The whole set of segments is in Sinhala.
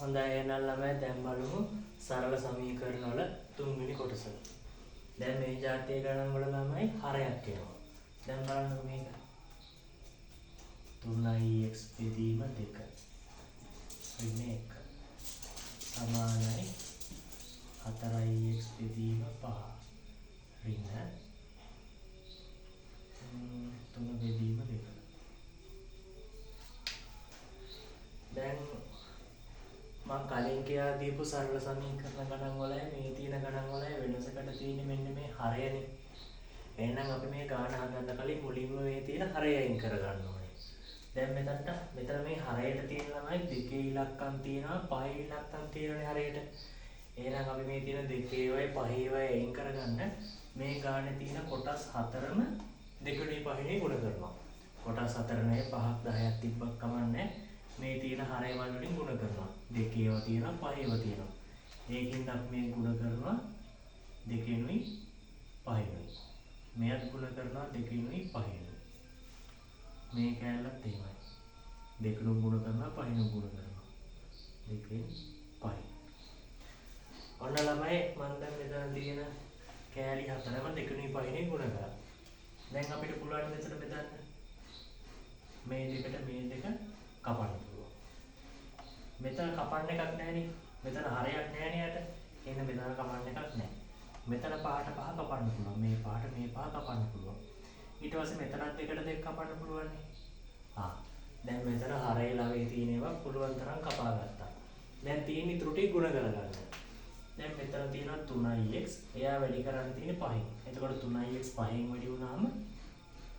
හොඳයි එහෙනම් ළමයි දැන් බලමු සරල සමීකරණ වල තුන්වෙනි කොටස. දැන් මේ ජාතිය ගණන් වල ළමයි හරයක් එනවා. දැන් බලන්නකෝ මේක. 3x බෙදීම 2 ඍණ 1 සමානයි 4x බෙදීම 5 ඍණ 3 බෙදීම 2. දැන් මම කලින් කියලා දීපු සරල සමීකරණ ගණන් වලයි මේ තියෙන ගණන් වලයි වෙනසකට තියෙන්නේ මෙන්න මේ හරයනේ. එහෙනම් අපි මේ ගාන හදන්න කලින් මුලින්ම මේ තියෙන හරය අයින් කරගන්න ඕනේ. දැන් මෙතන මේ හරයට තියෙන ළමයි දෙකේ ඉලක්කම් තියෙනවා පහේ ඉලක්කම් තියෙනනේ හරයට. එහෙනම් අපි මේ තියෙන දෙකේ වයි පහේ වයි අයින් කරගන්න මේ ගානේ තියෙන කොටස් හතරම දෙකේ පහේ ගුණ කරනවා. කොටස් හතරනේ 5ක් 10ක් තිබ්බක් කමන්නේ. මේ තියෙන හරය වල වලින් ගුණ කරනවා. දෙකේව තියෙනවා පහේව තියෙනවා. ඒකින් අපි මේ ගුණ කරනවා දෙකෙනුයි පහෙනුයි. මෙයත් ගුණ කරනවා දෙකෙනුයි පහෙනුයි. මේ කැලලත් එහෙමයි. දෙකෙනු ගුණ කරනවා පහෙනු ගුණ කරනවා. දෙකෙන් පහයි. ඔන්න ළමයි මම දැන් මෙතන තියෙන කැලි හතරම දෙකෙනුයි පහෙනුයි ගුණ කරා. දැන් අපිට පුළුවන් මෙතන බෙදන්න. මේ දෙකට මේ දෙක කපන්න පුළුවන්. මෙතන කපන්න එකක් නැහැනේ. මෙතන හරයක් නැහැනේ යට. එහෙනම් මෙතන කපන්න එකක් නැහැ. මෙතන පහට පහ කපන්න පුළුවන්. මේ පහට මේ පහ කපන්න පුළුවන්. ඊට පස්සේ මෙතනත් දෙකට දෙක කපන්න පුළුවන් නේ. දැන් මෙතන හරේ ළඟේ තියෙන ඒවා පුළුවන් තරම් කපා ගත්තා. දැන් තියෙන ඉතුරු ටික ගුණ කරගන්න. දැන් මෙතන තියෙනවා 3x. එයා වැඩි කරන්න තියෙන්නේ 5න්. එතකොට 3x 5න් වැඩි වුණාම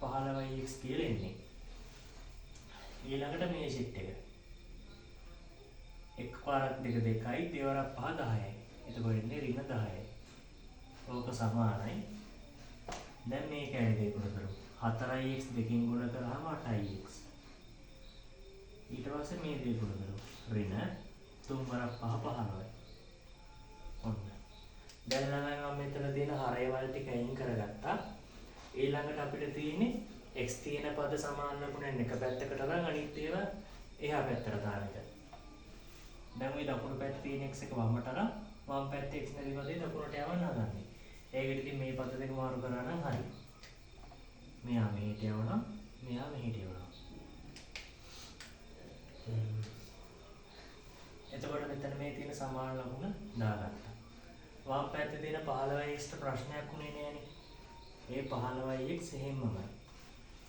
15x කියලා එන්නේ. ඊළඟට මේ ෂිට් එක. එක් පාරක් දෙක 2යි, දෙවරක් 5 10යි. එතකොට එන්නේ ඍණ 10යි. ඕක සමානයි. දැන් මේ කැලේ දෙක ගුණ කරමු. 4x දෙකෙන් ගුණ කරාම 8x. ඊට පස්සේ මේ දෙක ගුණ කරමු. ඍණ 3 වරක් 5 15යි. ඔන්න. දැන් ළමයි මම මෙතන දෙන හරය වල ටික අයින් කරගත්තා. ඊළඟට අපිට තියෙන්නේ x තියෙන පද සමාන ලකුණෙන් එක පැත්තකට අරන් අනිත් ඒවා එහා පැත්තට දාන එක. දැන් මේ දකුණු පැත්තේ තියෙන x එක වමට අරන් වම් පැත්තේ x නැති පදේ දකුණට යවන්න හදන්නේ. ඒකට ඉතින් මේ පද දෙක මාරු කරා නම් හරි. මෙයා මෙහෙට යවනවා, මෙයා මෙහෙට යවනවා. එතකොට මෙතන මේ තියෙන සමාන ලකුණ දාගත්තා. වම් පැත්තේ තියෙන 15x ට ප්‍රශ්නයක් උනේ නෑනේ. ඒ 15x එහෙමමයි.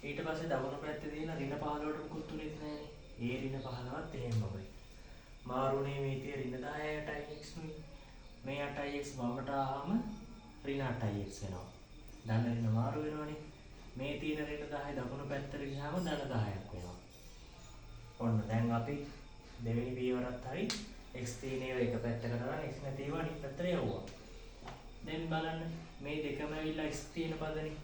ඊට පස්සේ දකුණු පැත්තේ තියෙන ඍණ 15ට මුකුත් උනේත් නෑනේ. ඒ ඍණ 15ත් එහෙමමයි. මාරුනේ මේ තියෙන ඍණ 10යි 8ix නුයි. මේ 8ix වමට ආවම ඍණ 8ix වෙනවා. ධන ඍණ මාරු වෙනවනේ. මේ තියෙන ඍණ 10 දකුණු පැත්තට ගියාම ධන 10ක් වෙනවා. ඔන්න දැන් අපි දෙවෙනි පියවරත් හරි x තියෙන ඒවා එක පැත්තකට අරන් x නැති ඒවා අනිත් පැත්තට යවුවා. දැන් බලන්න මේ දෙකම ඇවිල්ලා x තියෙන පදනේ.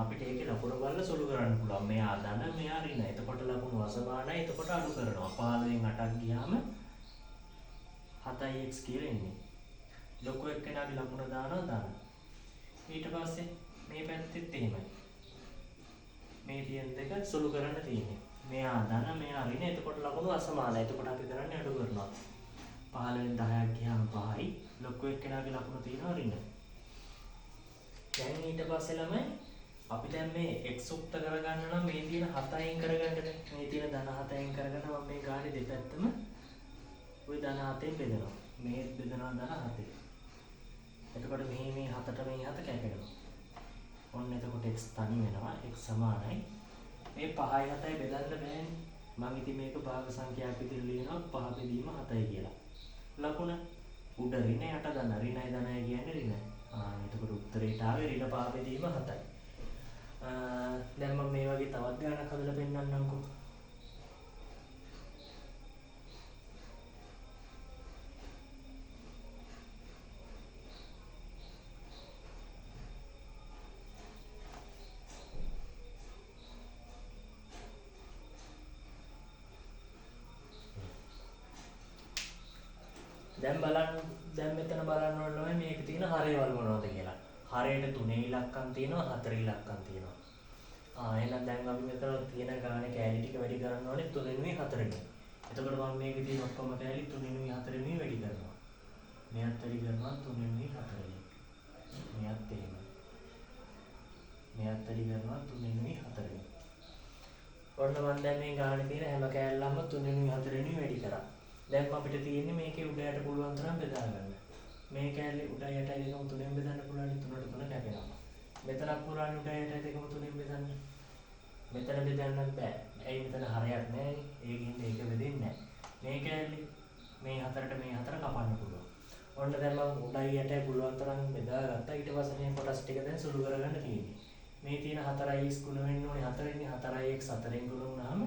අපිට ඒකේ ලකුණු බලලා සුළු කරන්න පුළුවන්. මෙයා ධන මෙයා ඍණ. එතකොට ලකුණු අසමානයි. එතකොට අඩු කරනවා. 15න් 8ක් ගියාම 7x කියලා එන්නේ. ලොකු එක්කෙනාගේ ලකුණ දානවා. ඊට පස්සේ මේ පැත්තෙත් එහෙමයි. මේ තියෙන දෙක සුළු කරන්න තියෙන්නේ. මෙයා ධන මෙයා ඍණ. එතකොට ලකුණු අසමානයි. එතකොට අපි කරන්නේ අඩු කරනවා. 15න් 10ක් ගියාම 5යි. ලොකු එක්කෙනාගේ ලකුණ තියෙනවා ඍණ. දැන් ඊට පස්සේ ළමයි අපි දැන් මේ x උක්ත කරගන්න නම් මේ තියෙන 7 අයින් කරගන්නනේ. මේ තියෙන ධන 7 අයින් කරගන්න මම මේ ගානේ දෙපැත්තම ওই ධන 7ෙන් බෙදනවා. මේ බෙදනවා ධන 7. එතකොට මේ 7ට මේ 7 කැපෙනවා. ඔන්න එතකොට x තනි වෙනවා. x සමානයි. මේ 5යි 7යි බෙදන්න බෑනේ. මම ඉතින් මේක භාග සංඛ්‍යාවක් විදිහට ලියනවා 5 බෙදීම 7යි කියලා. ලකුණ උඩ ඍණ යට ධන ඍණයි ධනයි කියන්නේ ඍණ. එතකොට උත්තරේට ආවේ ඍණ 5 බෙදීම 7යි. දැන් මම මේ වගේ තවත් ගණනක් හදලා පෙන්නන්නම්කෝ. දැන් මෙතන බලන්න ඕනේ මේක තියෙන හරයවල මොනවද කියලා. හරයට 3 ඉලක්කම් තියෙනවා 4 ඉලක්කම් තියෙනවා. එහෙනම් දැන් අපි මෙතන තියෙන ගානේ කැලි ටික වැඩි කරන්න ඕනේ 3 නෙවෙයි 4 නෙවෙයි. එතකොට මම මේකේ තියෙන ඔක්කොම කැලි 3 4 වැඩි කරනවා. මෙයත් වැඩි කරනවා 3 4. මෙයත් එහෙම. මෙයත් වැඩි කරනවා 3 4. ඔන්න මම දැන් මේ ගානේ තියෙන හැම කැලලම 3 4 වැඩි කරා. දැන් අපිට තියෙන්නේ මේකේ උඩ යට පුළුවන් තරම් බෙදා ගන්න. මේ කැලේ උඩ යට දෙකම 3ෙන් බෙදන්න පුළුවන් 3ට 3 කැපෙනවා. මෙතනක් පුළුවන් උඩ යට දෙකම 3ෙන් බෙදන්න. මෙතන බෙදන්නත් බෑ. ඇයි මෙතන හරයක් නැහැ. ඒකින්ද ඒක බෙදෙන්නේ නැහැ. මේ කැලේ මේ හතරට මේ හතර කපන්න පුළුවන්. ඔන්න දැන් මම උඩයි යටයි පුළුවන් තරම් බෙදාගත්තා. ඊට පස්සේ මේ කොටස් ටික දැන් සුළු කරගන්න තියෙන්නේ. මේ තියෙන 4x ගුණ වෙන්න ඕනේ 4න්නේ 4x 4ෙන් ගුණ වුණාම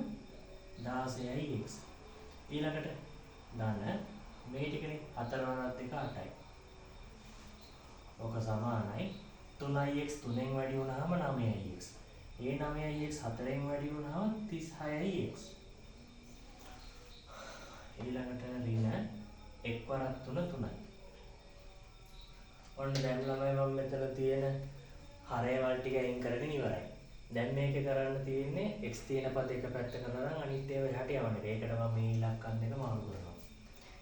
16x. ඊළඟට දාන්න මේ ටිකනේ 4 වරක් 2 8යි. ඔක සමානයි 3x 3ෙන් වැඩි වුණාම 9x. ඒ 9x 4ෙන් වැඩි වුණාම 36x. ඊළඟට ඍණ 1 වරක් 3 3යි. ඔන්න දැන් ළමයි මම මෙතන තියෙන හරයවල් ටික අයින් කරගෙන ඉවරයි. දැන් මේක කරන්න තියෙන්නේ x තියෙන පද එක පැත්තකට දාලා අනිත් ඒවා එහාට යවන්න. ඒකට මම මේ ඉලක්කම් දෙක මාරු කරනවා.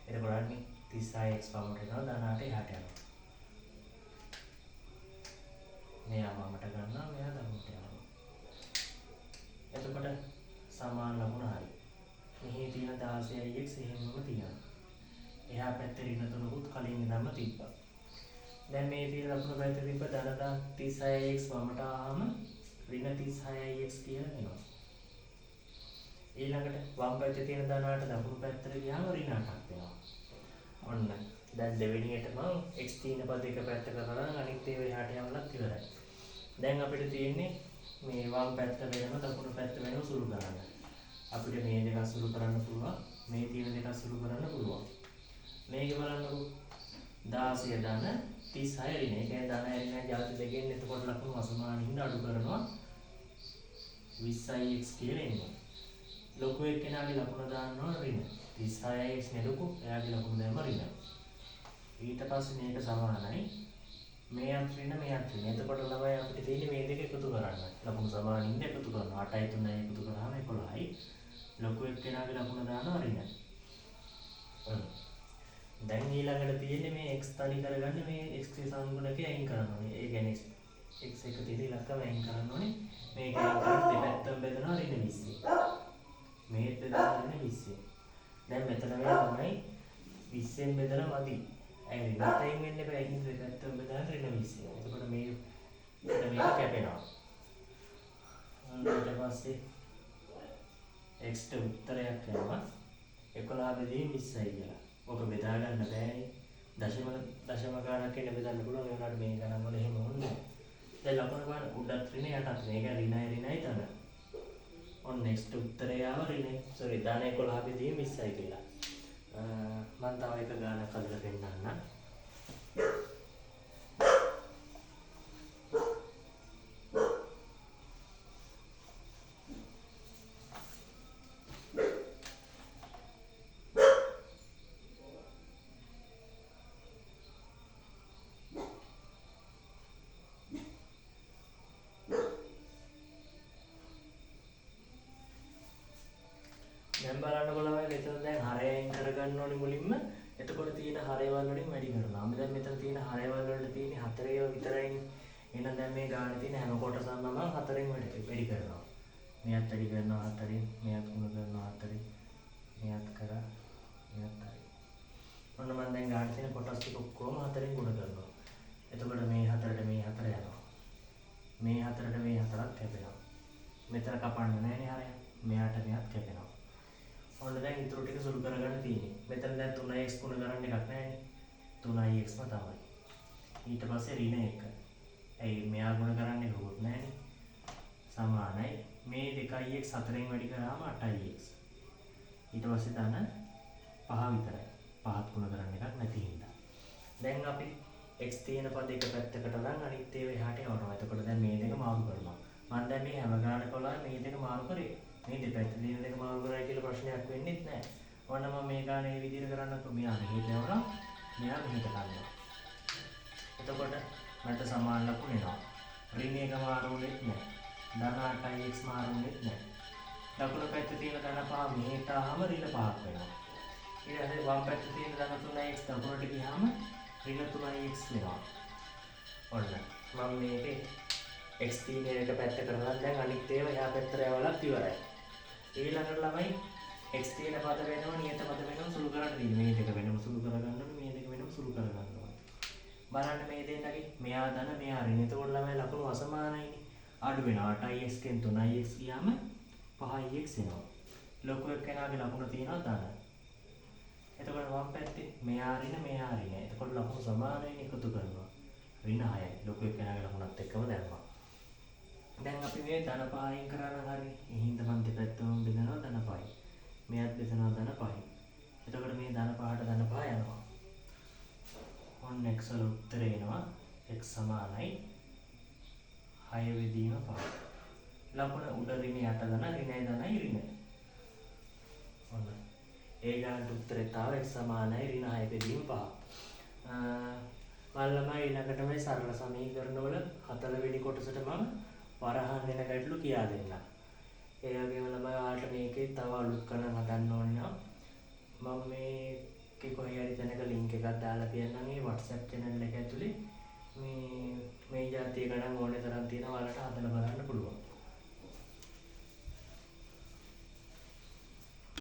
එතකොට අන්නේ 36x පමණ වෙනවා ධන 8 එහාට යනවා. මෙයා මමට ගන්නවා මෙයා දකුණට යනවා. එතකොට සමාන ලකුණ හරි. මෙහි තියෙන 16x එහෙමම තියෙනවා. එහා පැත්තේ ඍණ 3කුත් කලින් ඉඳන්ම තිබ්බා. දැන් මේ තියෙන ලකුණු පැත්තේ තිබ්බ ධන 36x වමට ආවම ඍණ 36x කියලා වෙනවා. ඊළඟට වම් පැත්තේ තියෙන ධන 8 දකුණු පැත්තට ගියාම ඍණ 8ක් වෙනවා. ඔන්න දැන් දෙවෙනියට මම x තියෙන පද එක පැත්තකට කරලා අනිත් ඒවා එහාට යවලත් ඉවරයි. දැන් අපිට තියෙන්නේ මේ වම් පැත්ත වෙනම දකුණු පැත්ත වෙනම සුළු කරන්න. අපිට මේ දෙක සුළු කරන්න පුළුවන්. මේ තියෙන දෙක සුළු කරන්න පුළුවන්. මේක බලන්නකෝ 16 ධන 36 ඍණ. ඒ කියන්නේ ධන ඍණ ජාති දෙකෙන් එතකොට ලකුණු අසමානින්ද අඩු කරනවා 20x කියලා එනවා. ලොකු එක්කෙනාගේ ලකුණ දානවා ඍණ 36x නෙලොකු එයාගේ ලකුණ දැම්ම ඍණ. ඊට පස්සේ මේක සමානයි මෙයත් ඍණ මෙයත් ඍණ. එතකොට ළමයි අපිට තියෙන්නේ මේ දෙක එකතු කරන්න. ලකුණු සමානින්ද එකතු කරනවා. 8යි 3යි එකතු කරාම 11යි. ලොකු එක්කෙනාගේ ලකුණ දානවා ඍණ. දැන් ඊළඟට තියෙන්නේ මේ x තනි කරගන්න මේ x සංගුණකේ අයින් කරන්න ඕනේ. ඒ කියන්නේ x එක තියෙන ඉලක්කම අයින් කරන්න ඕනේ. මේක අයින් කරලා දෙපැත්තම බෙදනවා ඍණ 20. මේත් බෙදනවා ඍණ 20. දැන් මෙතන මේ තමයි 20ෙන් බෙදලා මදි. ඒ ඍණ තයින් වෙන්න බෑ. ඉතින් දෙපැත්තම බෙදලා ඍණ 20. එතකොට මේක කැපෙනවා. ඊට පස්සේ x ට උත්තරයක් යනවා 11 බෙදීම 20යි කියලා. ඔක බෙදා ගන්න බෑනේ. දශම ගානක් එන්න බෙදන්න පුළුවන්. ඒ වුණාට මේ ගණන් වල එහෙම ඕනේ. දැන් ලකුණු බලන්න උඩත් ඍණ යටත් ඍණ. ඒක ඍණයි තන. ඔන්න next උත්තරය ආව ඍණ ධන 11 බෙදීම 20යි කියලා. මම තව එක ගානක් හදලා පෙන්නන්නම්. දැන් බලන්නකො ළමයි මෙතන දැන් හරයෙන් කරගන්න ඕනේ මුලින්ම. එතකොට තියෙන හරයවල් වලින් වැඩි කරනවා. අපි දැන් මෙතන තියෙන හරයවල් වලට තියෙන්නේ 4 ඒවා විතරයිනේ. එහෙනම් දැන් මේ ගානේ තියෙන හැම කොටසක්ම මම 4ෙන් වැඩි කරනවා. මෙයත් වැඩි කරනවා 4ෙන්, මෙයත් ගුණ කරනවා 4ෙන්. මෙයත් කරා මෙයත් හරි. ඔන්න මම දැන් ගානේ තියෙන කොටස් ටික ඔක්කොම 4ෙන් ගුණ කරනවා. එතකොට මේ 4ට මේ 4 යනවා. මේ 4ට මේ 4ක් කැපෙනවා. මෙතන කපන්න නැහැ නේ හරය. මෙයාට මෙයත් කැපෙනවා. ඔන්න දැන් ඊටු ටික සුළු කරගන්න තියෙන්නේ. මෙතන දැන් 3x ගුණ කරන්න එකක් නැහැ නේ. 3xම තමයි. ඊට පස්සේ ඍණ 1. ඇයි මෙයා ගුණ කරන්නේ කොහොමද නැහැනේ. සමානයි මේ 2x 4ෙන් වැඩි කරාම 8x. ඊට පස්සේ ධන 5 විතරයි. 5ත් ගුණ කරන්න එකක් නැති හින්දා. දැන් අපි x තියෙන පද එක පැත්තකට දාන් අනිත් ඒවා එහාට යවනවා. එතකොට දැන් මේ දෙක මාරු කරනවා. මම දැන් මේ හැම ගානක වල මේ දෙක මාරු කරේ. මේ දෙපැත්ත දින දෙක මාරු කරයි කියලා ප්‍රශ්නයක් වෙන්නේ නැහැ. ඔන්න මම මේ ගාන මේ විදිහට කරන්නකො මෙයා මෙහෙට යවනවා. මෙයා මෙහෙට කරනවා. එතකොට මට සමාන ලකුණු එනවා. ඍණ එක මාරු වෙන්නේ නැහැ. ධන 8x මාරු වෙන්නේ නැහැ. දකුණු පැත්තේ තියෙන ධන 5 මෙහෙට ආවම ඍණ 5ක් වෙනවා. ඊට පස්සේ වම් පැත්තේ තියෙන ධන 3x දකුණට ගියාම ඍණ 3x වෙනවා. ඔන්න මම මේකේ x තියෙන එක පැත්ත කරලා දැන් අනිත් ඒවා එහා පැත්තට යවලත් ඉවරයි. ඊළඟට ළමයි x තියෙන පද වෙනව නියත පද වෙනව සුළු කරන්න තියෙන්නේ. මේ දෙක වෙනම සුළු කරගන්න ඕනේ, මේ දෙක වෙනම සුළු කරගන්න ඕනේ. බලන්න මේ දෙන්නගේ මෙයා ධන මෙයා ඍණ. එතකොට ළමයි ලකුණු අසමානයිනේ. අඩු වෙනවා 8x කෙන් 3x ගියාම 5x එනවා. ලොකු එක්කෙනාගේ ලකුණ තියෙනවා ධන. එතකොට වම් පැත්තේ මෙයා ඍණ මෙයා ඍණ. එතකොට ලකුණු සමානයිනේ එකතු කරනවා. ඍණ 6යි. ලොකු එක්කෙනාගේ ලකුණත් එක්කම දැම්මා. දැන් අපි මේ ධන 5න් කරා නම් හරි. එහිඳ මන් දෙපැත්තම බෙදනවා ධන 5යි. මෙයත් බෙදනවා ධන 5යි. එතකොට මේ ධන 5ට ධන 5 යනවා. ඔන්න x වල උත්තරේ එනවා x සමානයි 6 බෙදීම 5. ලකුණ උඩ ඍණ යට ධන ඍණයි ධනයි ඍණ. ඔන්න ඒ ගානට උත්තරේ තාව x සමානයි ඍණ 6 බෙදීම 5. මල්ලමයි ඊළඟට මේ සරල සමීකරණ වල 4 වෙනි කොටසට මම වරහන් වෙන ගැටලු කියා දෙන්නම්. ඒ වගේම ළමයි ඔයාලට මේකේ තව අලුත් ගණන් හදන්න ඕනේ නම් මම මේකේ කොහේ හරි තැනක link එකක් දාලා තියන්නම්. මේ WhatsApp channel එක ඇතුලේ මේ ජාතිය ගණන් ඕන